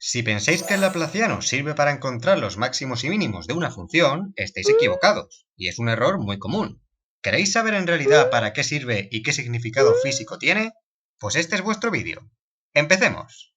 Si pensáis que el laplaciano sirve para encontrar los máximos y mínimos de una función, estáis equivocados, y es un error muy común. ¿Queréis saber en realidad para qué sirve y qué significado físico tiene? Pues este es vuestro vídeo. ¡Empecemos!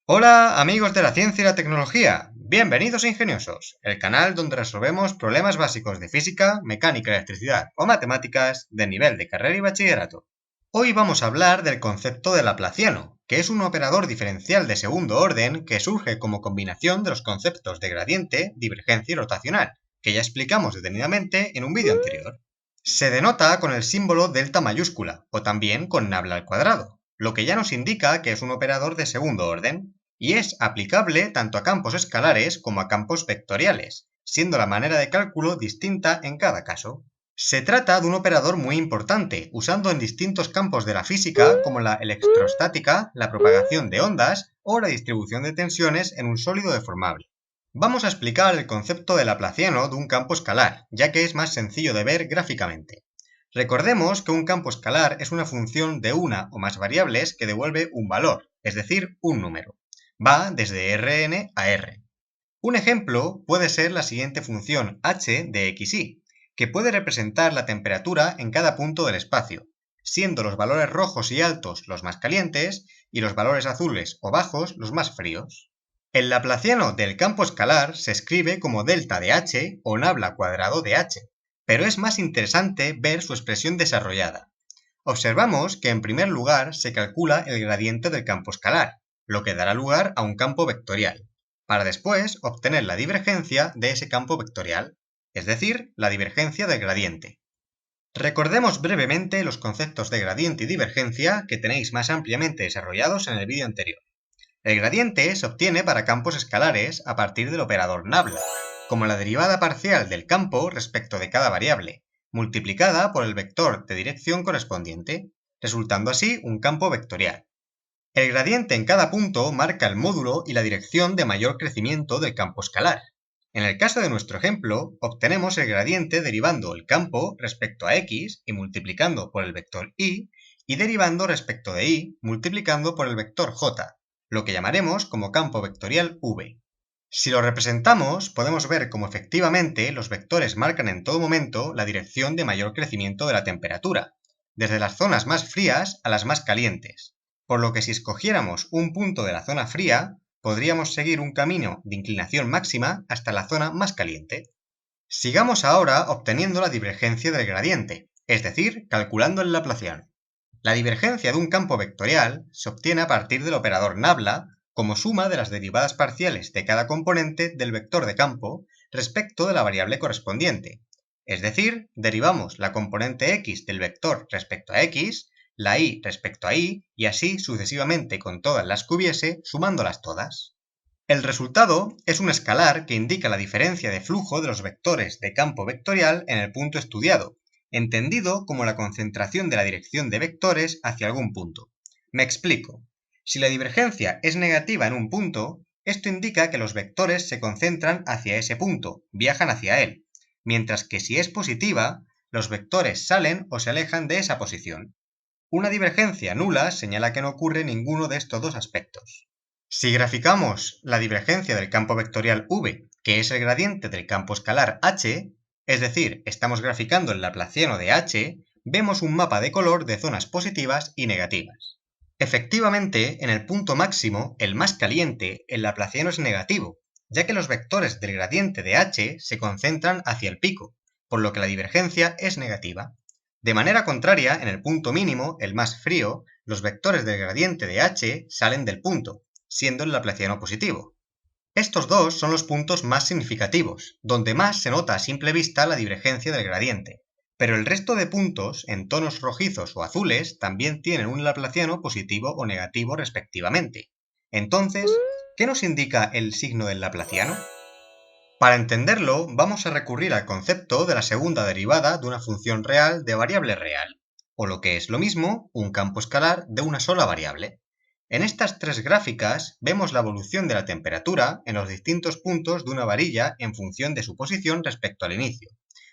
Hola amigos de la ciencia y la tecnología, bienvenidos a Ingeniosos, el canal donde resolvemos problemas básicos de física, mecánica, electricidad o matemáticas de nivel de carrera y bachillerato. Hoy vamos a hablar del concepto de laplaciano, que es un operador diferencial de segundo orden que surge como combinación de los conceptos de gradiente, divergencia y rotacional, que ya explicamos detenidamente en un vídeo anterior. Se denota con el símbolo delta mayúscula o también con nabla al cuadrado, lo que ya nos indica que es un operador de segundo orden, y es aplicable tanto a campos escalares como a campos vectoriales, siendo la manera de cálculo distinta en cada caso. Se trata de un operador muy importante, usando en distintos campos de la física como la electrostática, la propagación de ondas o la distribución de tensiones en un sólido deformable. Vamos a explicar el concepto de laplaciano de un campo escalar, ya que es más sencillo de ver gráficamente. Recordemos que un campo escalar es una función de una o más variables que devuelve un valor, es decir, un número. Va desde Rn a R. Un ejemplo puede ser la siguiente función h de xy, que puede representar la temperatura en cada punto del espacio, siendo los valores rojos y altos los más calientes y los valores azules o bajos los más fríos. El laplaciano del campo escalar se escribe como delta de h o nabla cuadrado de h, pero es más interesante ver su expresión desarrollada. Observamos que en primer lugar se calcula el gradiente del campo escalar, lo que dará lugar a un campo vectorial, para después obtener la divergencia de ese campo vectorial, es decir, la divergencia del gradiente. Recordemos brevemente los conceptos de gradiente y divergencia que tenéis más ampliamente desarrollados en el vídeo anterior. El gradiente se obtiene para campos escalares a partir del operador nabla, como la derivada parcial del campo respecto de cada variable, multiplicada por el vector de dirección correspondiente, resultando así un campo vectorial. El gradiente en cada punto marca el módulo y la dirección de mayor crecimiento del campo escalar. En el caso de nuestro ejemplo, obtenemos el gradiente derivando el campo respecto a x y multiplicando por el vector y derivando respecto de y multiplicando por el vector j, lo que llamaremos como campo vectorial v. Si lo representamos, podemos ver cómo efectivamente los vectores marcan en todo momento la dirección de mayor crecimiento de la temperatura, desde las zonas más frías a las más calientes, por lo que si escogiéramos un punto de la zona fría, podríamos seguir un camino de inclinación máxima hasta la zona más caliente. Sigamos ahora obteniendo la divergencia del gradiente, es decir, calculando el laplaciano. La divergencia de un campo vectorial se obtiene a partir del operador nabla como suma de las derivadas parciales de cada componente del vector de campo respecto de la variable correspondiente. Es decir, derivamos la componente x del vector respecto a x, la y respecto a y, y así sucesivamente con todas las que hubiese, sumándolas todas. El resultado es un escalar que indica la diferencia de flujo de los vectores de campo vectorial en el punto estudiado, entendido como la concentración de la dirección de vectores hacia algún punto. Me explico. Si la divergencia es negativa en un punto, esto indica que los vectores se concentran hacia ese punto, viajan hacia él, mientras que si es positiva, los vectores salen o se alejan de esa posición. Una divergencia nula señala que no ocurre ninguno de estos dos aspectos. Si graficamos la divergencia del campo vectorial v, que es el gradiente del campo escalar h, es decir, estamos graficando el laplaciano de h, vemos un mapa de color de zonas positivas y negativas. Efectivamente, en el punto máximo, el más caliente, el laplaciano es negativo, ya que los vectores del gradiente de h se concentran hacia el pico, por lo que la divergencia es negativa. De manera contraria, en el punto mínimo, el más frío, los vectores del gradiente de h salen del punto, siendo el laplaciano positivo. Estos dos son los puntos más significativos, donde más se nota a simple vista la divergencia del gradiente, pero el resto de puntos, en tonos rojizos o azules, también tienen un laplaciano positivo o negativo respectivamente. Entonces, ¿qué nos indica el signo del laplaciano? Para entenderlo, vamos a recurrir al concepto de la segunda derivada de una función real de variable real, o lo que es lo mismo, un campo escalar de una sola variable. En estas tres gráficas vemos la evolución de la temperatura en los distintos puntos de una varilla en función de su posición respecto al inicio,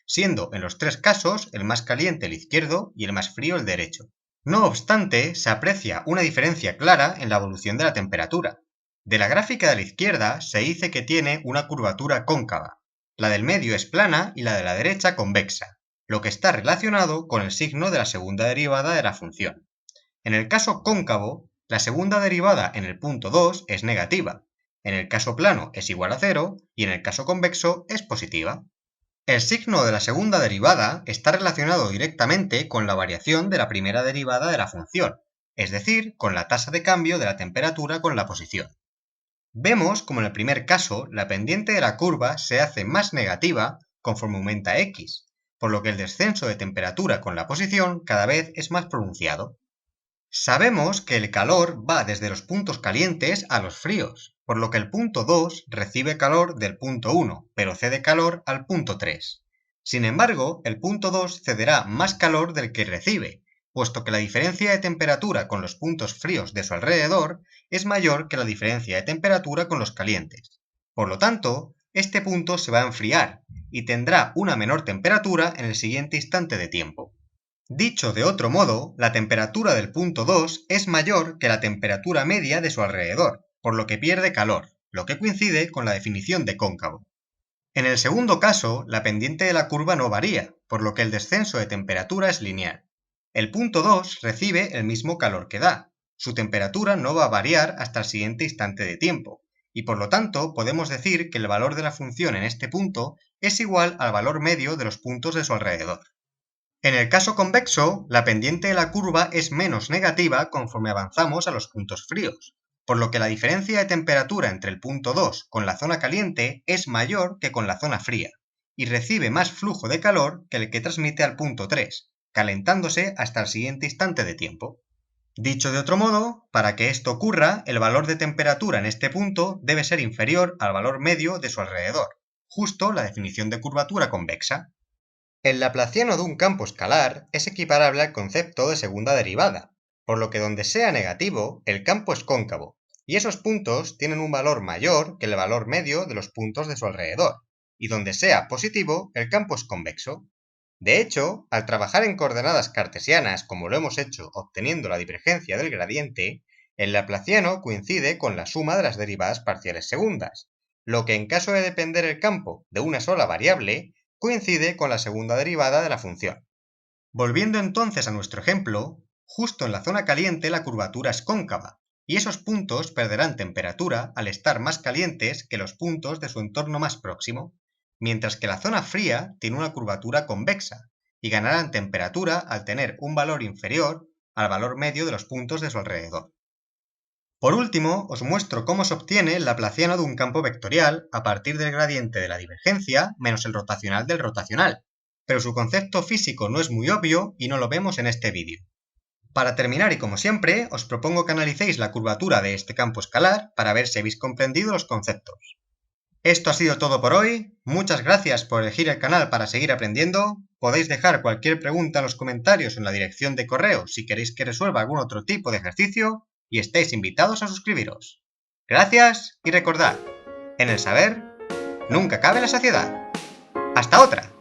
siendo en los tres casos el más caliente el izquierdo y el más frío el derecho. No obstante, se aprecia una diferencia clara en la evolución de la temperatura. De la gráfica de la izquierda se dice que tiene una curvatura cóncava. La del medio es plana y la de la derecha convexa, lo que está relacionado con el signo de la segunda derivada de la función. En el caso cóncavo, la segunda derivada en el punto 2 es negativa, en el caso plano es igual a 0 y en el caso convexo es positiva. El signo de la segunda derivada está relacionado directamente con la variación de la primera derivada de la función, es decir, con la tasa de cambio de la temperatura con la posición. Vemos como en el primer caso la pendiente de la curva se hace más negativa conforme aumenta x, por lo que el descenso de temperatura con la posición cada vez es más pronunciado. Sabemos que el calor va desde los puntos calientes a los fríos, por lo que el punto 2 recibe calor del punto 1, pero cede calor al punto 3. Sin embargo, el punto 2 cederá más calor del que recibe, puesto que la diferencia de temperatura con los puntos fríos de su alrededor es mayor que la diferencia de temperatura con los calientes. Por lo tanto, este punto se va a enfriar y tendrá una menor temperatura en el siguiente instante de tiempo. Dicho de otro modo, la temperatura del punto 2 es mayor que la temperatura media de su alrededor, por lo que pierde calor, lo que coincide con la definición de cóncavo. En el segundo caso, la pendiente de la curva no varía, por lo que el descenso de temperatura es lineal. El punto 2 recibe el mismo calor que da. Su temperatura no va a variar hasta el siguiente instante de tiempo, y por lo tanto podemos decir que el valor de la función en este punto es igual al valor medio de los puntos de su alrededor. En el caso convexo, la pendiente de la curva es menos negativa conforme avanzamos a los puntos fríos, por lo que la diferencia de temperatura entre el punto 2 con la zona caliente es mayor que con la zona fría, y recibe más flujo de calor que el que transmite al punto 3, calentándose hasta el siguiente instante de tiempo. Dicho de otro modo, para que esto ocurra, el valor de temperatura en este punto debe ser inferior al valor medio de su alrededor, justo la definición de curvatura convexa. El laplaciano de un campo escalar es equiparable al concepto de segunda derivada, por lo que donde sea negativo, el campo es cóncavo, y esos puntos tienen un valor mayor que el valor medio de los puntos de su alrededor, y donde sea positivo, el campo es convexo. De hecho, al trabajar en coordenadas cartesianas como lo hemos hecho obteniendo la divergencia del gradiente, el laplaciano coincide con la suma de las derivadas parciales segundas, lo que en caso de depender el campo de una sola variable, coincide con la segunda derivada de la función. Volviendo entonces a nuestro ejemplo, justo en la zona caliente la curvatura es cóncava, y esos puntos perderán temperatura al estar más calientes que los puntos de su entorno más próximo, mientras que la zona fría tiene una curvatura convexa, y ganarán temperatura al tener un valor inferior al valor medio de los puntos de su alrededor. Por último, os muestro cómo se obtiene el laplaciano de un campo vectorial a partir del gradiente de la divergencia menos el rotacional del rotacional, pero su concepto físico no es muy obvio y no lo vemos en este vídeo. Para terminar y como siempre, os propongo que analicéis la curvatura de este campo escalar para ver si habéis comprendido los conceptos. Esto ha sido todo por hoy, muchas gracias por elegir el canal para seguir aprendiendo, podéis dejar cualquier pregunta en los comentarios en la dirección de correo si queréis que resuelva algún otro tipo de ejercicio, y estáis invitados a suscribiros. Gracias y recordad, en el saber nunca cabe la saciedad. ¡Hasta otra!